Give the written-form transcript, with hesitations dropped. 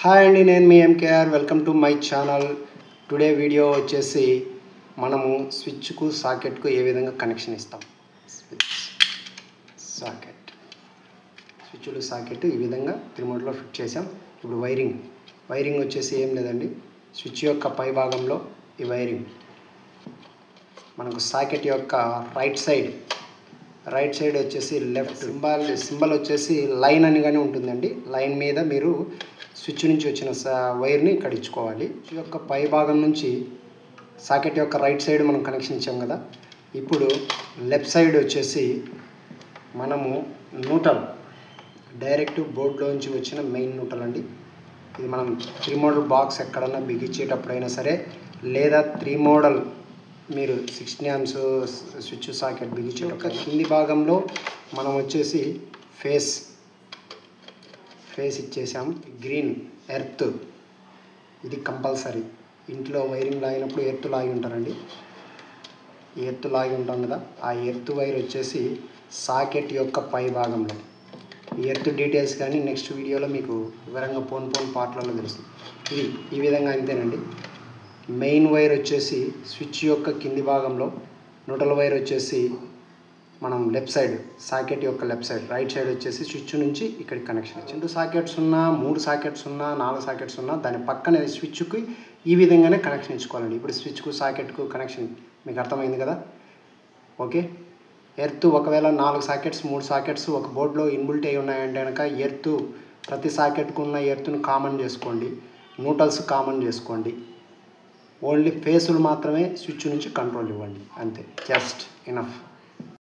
Hi అండి, నేను మీ MKR. Welcome to my channel. Today video వచ్చేసి మనము స్విచ్కు సాకెట్కు ఏ విధంగా కనెక్షన్ ఇస్తాం. స్విచ్లు సాకెట్ ఈ విధంగా రిమోట్లో ఫిట్ చేసాం. ఇప్పుడు వైరింగ్ వచ్చేసి ఏం లేదండి, స్విచ్ యొక్క పై భాగంలో ఈ వైరింగ్ మనకు సాకెట్ యొక్క రైట్ సైడ్ వచ్చేసి లెఫ్ట్ సింబల్ వచ్చేసి లైన్ అని కానీ ఉంటుందండి. లైన్ మీద మీరు స్విచ్ నుంచి వచ్చిన వైర్ని ఇక్కడ ఇచ్చుకోవాలి. స్విచ్ యొక్క పై భాగం నుంచి సాకెట్ యొక్క రైట్ సైడ్ మనం కనెక్షన్ ఇచ్చాం కదా. ఇప్పుడు లెఫ్ట్ సైడ్ వచ్చేసి మనము న్యూట్రల్ డైరెక్ట్ బోర్డులోంచి వచ్చిన మెయిన్ న్యూట్రల్ అండి. ఇది మనం 3 మోడల్ బాక్స్ ఎక్కడన్నా బిగించేటప్పుడైనా సరే, లేదా 3 మోడల్ మీరు 16 amps స్విచ్ సాకెట్ బిగించేటప్పుడు కింది భాగంలో మనం వచ్చేసి ఫేస్ ఇచ్చేసాం. గ్రీన్ ఎర్త్, ఇది కంపల్సరీ. ఇంట్లో వైరింగ్ లాగినప్పుడు ఎర్త్ లాగి ఉంటారండి. ఈ ఎర్త్ లాగి ఉంటాం కదా, ఆ ఎర్త్ వైర్ వచ్చేసి సాకెట్ యొక్క పై భాగంలో. ఈ ఎర్త్ డీటెయిల్స్ కానీ నెక్స్ట్ వీడియోలో మీకు వివరంగా పోన్ పార్ట్లలో తెలుస్తుంది. ఇది ఈ విధంగా అంతేనండి. మెయిన్ వైర్ వచ్చేసి స్విచ్ యొక్క కింది భాగంలో, న్యూట్రల్ వైర్ వచ్చేసి మనం లెఫ్ట్ సైడ్ సాకెట్ యొక్క లెఫ్ట్ సైడ్, రైట్ సైడ్ వచ్చేసి స్విచ్ నుంచి ఇక్కడికి కనెక్షన్. 2 సాకెట్స్ ఉన్నా, 3 సాకెట్స్ ఉన్నా, 4 సాకెట్స్ ఉన్నా దాని పక్కనే స్విచ్కి ఈ విధంగానే కనెక్షన్ ఇచ్చుకోవాలండి. ఇప్పుడు స్విచ్కు సాకెట్కు కనెక్షన్ మీకు అర్థమైంది కదా. ఓకే, ఎర్త్ ఒకవేళ 4 సాకెట్స్ 3 సాకెట్స్ ఒక బోర్డులో ఇన్బుల్ట్ అయి ఉన్నాయంటే కనుక ఎర్త్ ప్రతి సాకెట్కు ఉన్న ఎర్త్ను కామన్ చేసుకోండి, న్యూట్రల్స్ కామన్ చేసుకోండి. ఓన్లీ ఫేసులు మాత్రమే స్విచ్ నుంచి కంట్రోల్ ఇవ్వండి, అంతే, జస్ట్ ఇనఫ్.